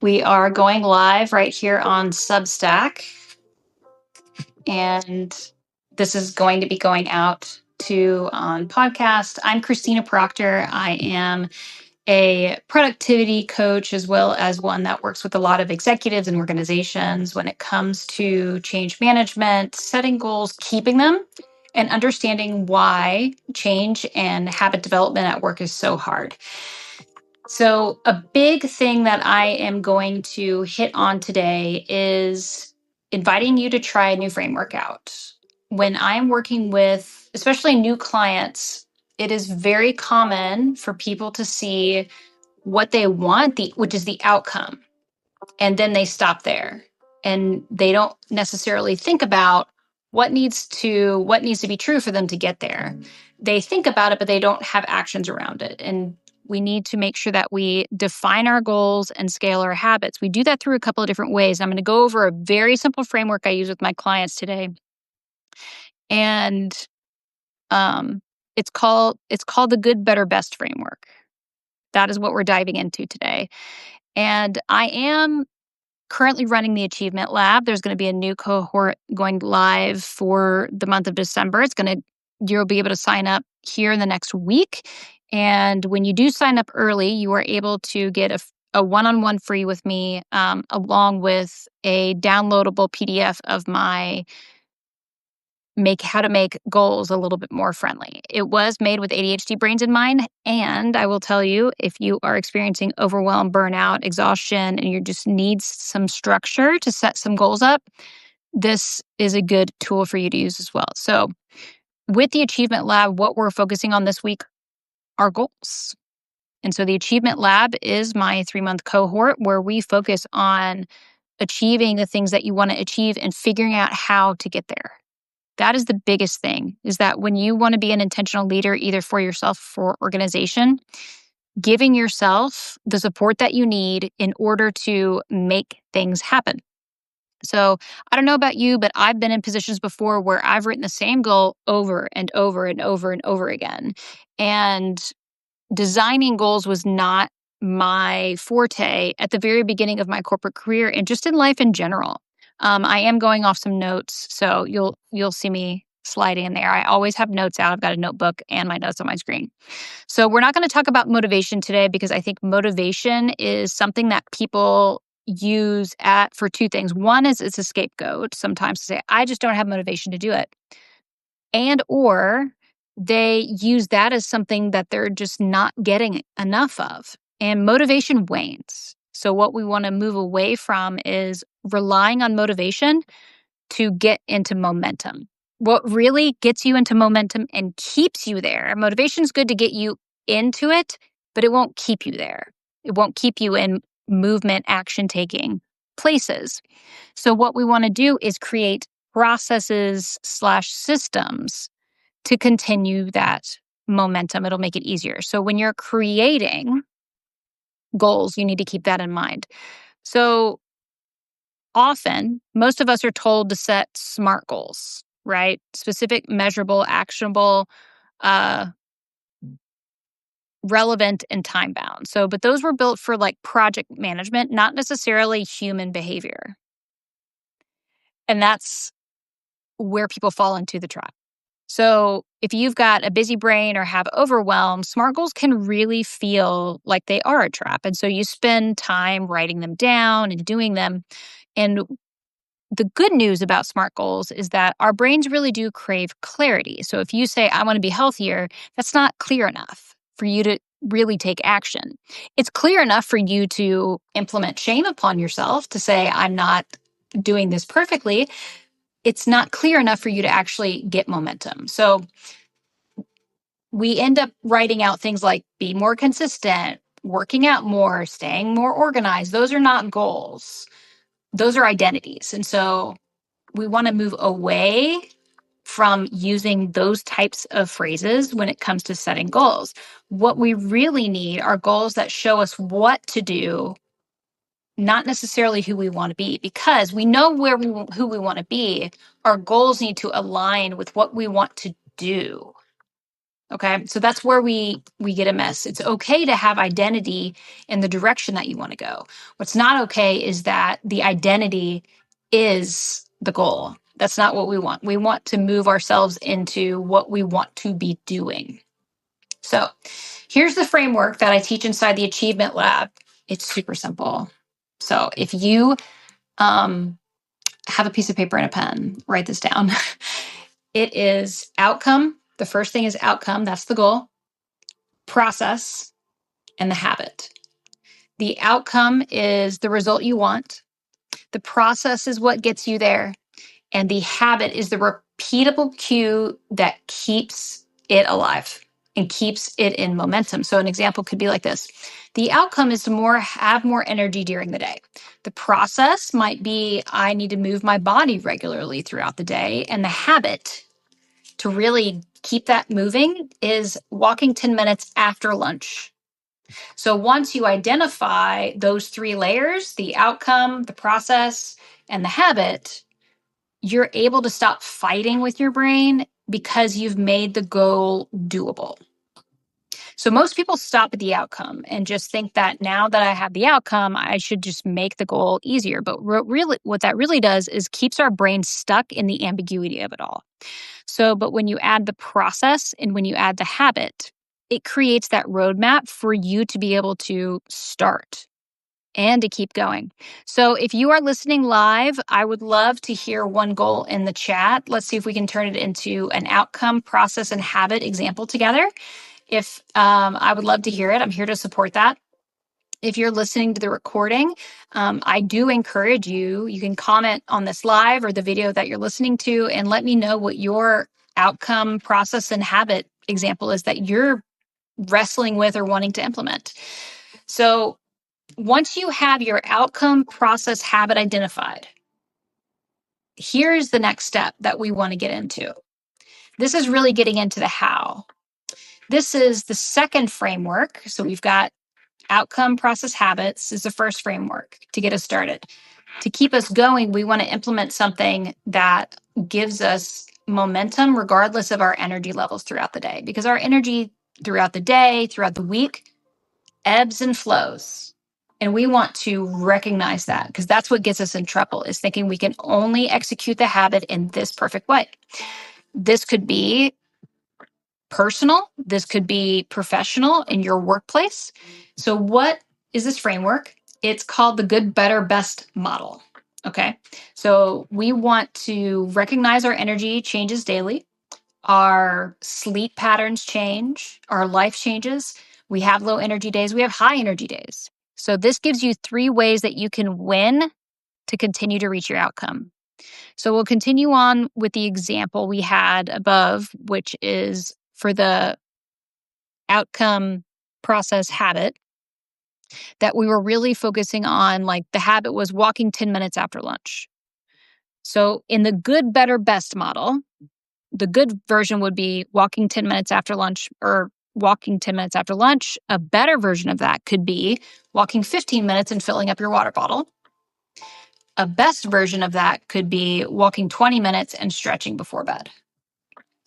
We are going live right here on Substack, and this is going to be going out to on podcast. I'm Christina Proctor. I am a productivity coach as well as one that works with a lot of executives and organizations when it comes to change management, setting goals, keeping them, and understanding why change and habit development at work is so hard. So, a big thing that I am going to hit on today is inviting you to try a new framework out. When I'm working with, especially new clients, it is very common for people to see what they want, which is the outcome, and then they stop there, and they don't necessarily think about what needs to be true for them to get there. They think about it, but they don't have actions around it. And we need to make sure that we define our goals and scale our habits. We do that through a couple of different ways. I'm going to go over a very simple framework I use with my clients today. And it's called the good, better, best framework. That is what we're diving into today. And I am currently running the Achievement Lab. There's going to be a new cohort going live for the month of December. You'll be able to sign up here in the next week. And when you do sign up early, you are able to get a one-on-one free with me, along with a downloadable PDF of my how to make goals a little bit more friendly. It was made with ADHD brains in mind. And I will tell you, if you are experiencing overwhelm, burnout, exhaustion, and you just need some structure to set some goals up, this is a good tool for you to use as well. So with the Achievement Lab, what we're focusing on this week are goals. And so the Achievement Lab is my 3-month cohort where we focus on achieving the things that you want to achieve and figuring out how to get there. That is the biggest thing, is that when you want to be an intentional leader, either for yourself or for organization, giving yourself the support that you need in order to make things happen. So I don't know about you, but I've been in positions before where I've written the same goal over and over and over and over again. And designing goals was not my forte at the very beginning of my corporate career and just in life in general. I am going off some notes, so you'll see me sliding in there. I always have notes out. I've got a notebook and my notes on my screen. So we're not going to talk about motivation today because I think motivation is something that people use for two things. One is it's a scapegoat sometimes to say, I just don't have motivation to do it. And or they use that as something that they're just not getting enough of. And motivation wanes. So what we want to move away from is relying on motivation to get into momentum. What really gets you into momentum and keeps you there, motivation is good to get you into it, but it won't keep you there. It won't keep you in movement, action taking places. So what we want to do is create processes/systems to continue that momentum. It'll make it easier. So when you're creating goals, you need to keep that in mind. So often, most of us are told to set SMART goals, right? Specific, measurable, actionable, relevant, and time bound. But those were built for like project management, not necessarily human behavior. And that's where people fall into the trap. So if you've got a busy brain or have overwhelm, SMART goals can really feel like they are a trap. And so you spend time writing them down and doing them. And the good news about SMART goals is that our brains really do crave clarity. So if you say, I want to be healthier, that's not clear enough for you to really take action. It's clear enough for you to implement shame upon yourself to say, I'm not doing this perfectly. It's not clear enough for you to actually get momentum. So we end up writing out things like be more consistent, working out more, staying more organized. Those are not goals. Those are identities. And so we want to move away from using those types of phrases when it comes to setting goals. What we really need are goals that show us what to do, not necessarily who we want to be, because we know who we want to be. Our goals need to align with what we want to do. Okay, so that's where we get a mess. It's okay to have identity in the direction that you want to go. What's not okay is that the identity is the goal. That's not what we want. We want to move ourselves into what we want to be doing. So here's the framework that I teach inside the Achievement Lab. It's super simple. So if you have a piece of paper and a pen, write this down. It is outcome. The first thing is outcome. That's the goal. Process and the habit. The outcome is the result you want. The process is what gets you there. And the habit is the repeatable cue that keeps it alive and keeps it in momentum. So an example could be like this. The outcome is to have more energy during the day. The process might be I need to move my body regularly throughout the day. And the habit to really keep that moving is walking 10 minutes after lunch. So once you identify those three layers, the outcome, the process, and the habit, you're able to stop fighting with your brain because you've made the goal doable. So most people stop at the outcome and just think that now that I have the outcome, I should just make the goal easier. But what that really does is keeps our brain stuck in the ambiguity of it all. So, but when you add the process and when you add the habit, it creates that roadmap for you to be able to start and to keep going. So if you are listening live, I would love to hear one goal in the chat. Let's see if we can turn it into an outcome, process, and habit example together. If I would love to hear it. I'm here to support that. If you're listening to the recording, I do encourage you can comment on this live or the video that you're listening to and let me know what your outcome, process, and habit example is that you're wrestling with or wanting to implement. So once you have your outcome, process, habit identified, here's the next step that we want to get into. This is really getting into the how. This is the second framework. So we've got outcome, process, habits is the first framework to get us started. To keep us going, we want to implement something that gives us momentum regardless of our energy levels throughout the day, because our energy throughout the day, throughout the week, ebbs and flows. And we want to recognize that because that's what gets us in trouble, is thinking we can only execute the habit in this perfect way. This could be personal, this could be professional in your workplace. So what is this framework? It's called the good, better, best model. Okay. So we want to recognize our energy changes daily. Our sleep patterns change, our life changes. We have low energy days, we have high energy days. So this gives you 3 ways that you can win to continue to reach your outcome. So we'll continue on with the example we had above, which is for the outcome, process, habit, that we were really focusing on. Like the habit was walking 10 minutes after lunch. So in the good, better, best model, the good version would be walking 10 minutes after lunch or walking 10 minutes after lunch. A better version of that could be walking 15 minutes and filling up your water bottle. A best version of that could be walking 20 minutes and stretching before bed.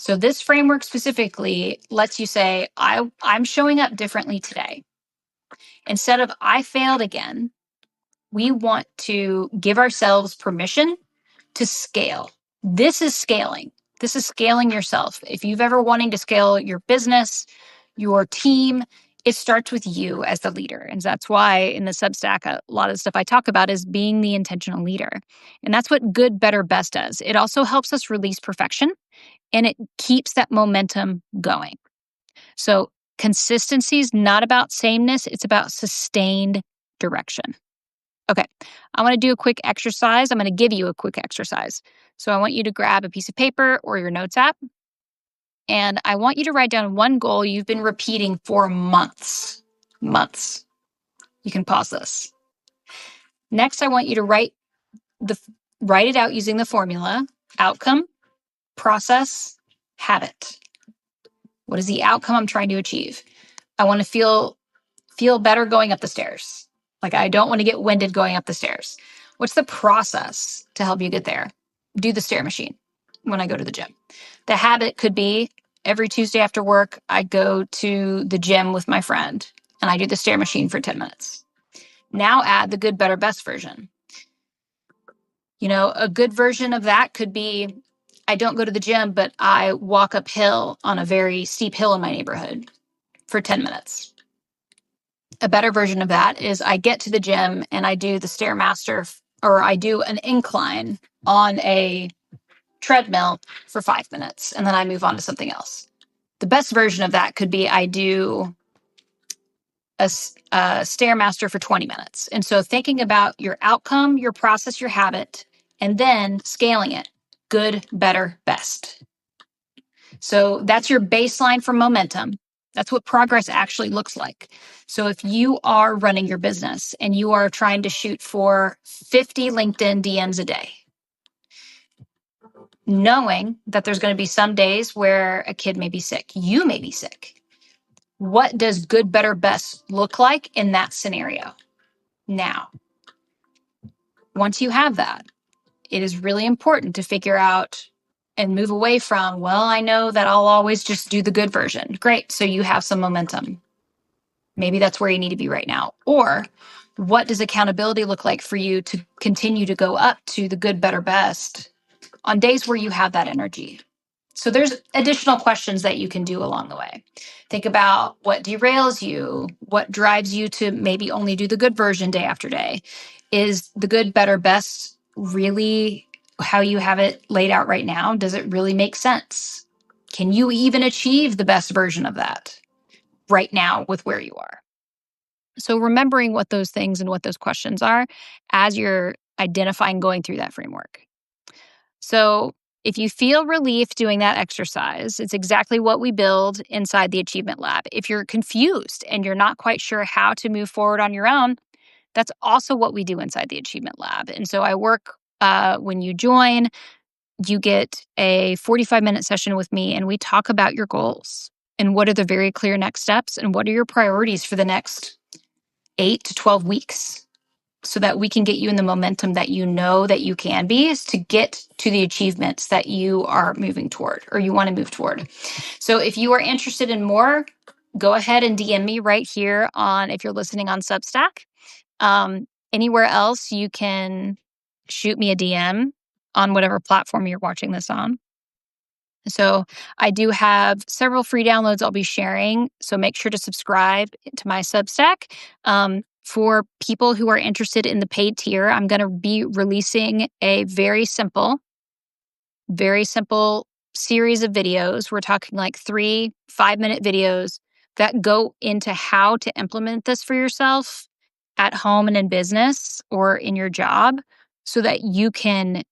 So this framework specifically lets you say, I'm showing up differently today. Instead of I failed again, we want to give ourselves permission to scale. This is scaling. This is scaling yourself. If you've ever wanting to scale your business, your team, it starts with you as the leader. And that's why in the Substack, a lot of the stuff I talk about is being the intentional leader. And that's what good, better, best does. It also helps us release perfection and it keeps that momentum going. So consistency is not about sameness. It's about sustained direction. Okay, I want to do a quick exercise. I'm going to give you a quick exercise. So I want you to grab a piece of paper or your notes app. And I want you to write down one goal you've been repeating for months. Months. You can pause this. Next, I want you to write it out using the formula: outcome, process, habit. What is the outcome I'm trying to achieve? I want to feel better going up the stairs. Like I don't want to get winded going up the stairs. What's the process to help you get there? Do the stair machine when I go to the gym. The habit could be every Tuesday after work, I go to the gym with my friend and I do the stair machine for 10 minutes. Now add the good, better, best version. A good version of that could be I don't go to the gym, but I walk uphill on a very steep hill in my neighborhood for 10 minutes. A better version of that is I get to the gym and I do the Stairmaster, or I do an incline on a treadmill for 5 minutes, and then I move on to something else. The best version of that could be I do a Stairmaster for 20 minutes. And so thinking about your outcome, your process, your habit, and then scaling it. Good, better, best. So that's your baseline for momentum. That's what progress actually looks like. So if you are running your business and you are trying to shoot for 50 LinkedIn DMs a day, knowing that there's going to be some days where a kid may be sick, you may be sick. What does good, better, best look like in that scenario? Now, once you have that, it is really important to figure out and move away from, well, I know that I'll always just do the good version. Great. So you have some momentum. Maybe that's where you need to be right now. Or what does accountability look like for you to continue to go up to the good, better, best on days where you have that energy? So there's additional questions that you can do along the way. Think about what derails you, what drives you to maybe only do the good version day after day. Is the good, better, best really how you have it laid out right now? Does it really make sense? Can you even achieve the best version of that right now with where you are? So remembering what those things and what those questions are as you're identifying going through that framework. So if you feel relief doing that exercise, it's exactly what we build inside the Achievement Lab. If you're confused and you're not quite sure how to move forward on your own, that's also what we do inside the Achievement Lab. And so I work when you join, you get a 45-minute session with me and we talk about your goals and what are the very clear next steps and what are your priorities for the next 8 to 12 weeks, so that we can get you in the momentum that you know that you can be, is to get to the achievements that you are moving toward or you want to move toward. So if you are interested in more, go ahead and DM me right here if you're listening on Substack. Anywhere else, you can shoot me a DM on whatever platform you're watching this on. So I do have several free downloads I'll be sharing. So make sure to subscribe to my Substack. For people who are interested in the paid tier, I'm going to be releasing a very simple series of videos. We're talking like 3 5-minute videos that go into how to implement this for yourself at home and in business or in your job so that you can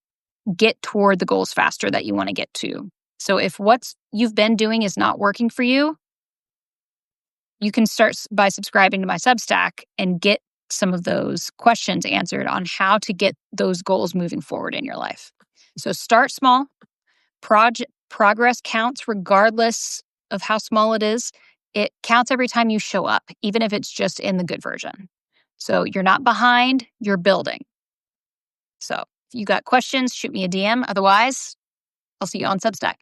get toward the goals faster that you want to get to. So if what you've been doing is not working for you, you can start by subscribing to my Substack and get some of those questions answered on how to get those goals moving forward in your life. So start small. Progress counts regardless of how small it is. It counts every time you show up, even if it's just in the good version. So you're not behind, you're building. So if you got questions, shoot me a DM. Otherwise, I'll see you on Substack.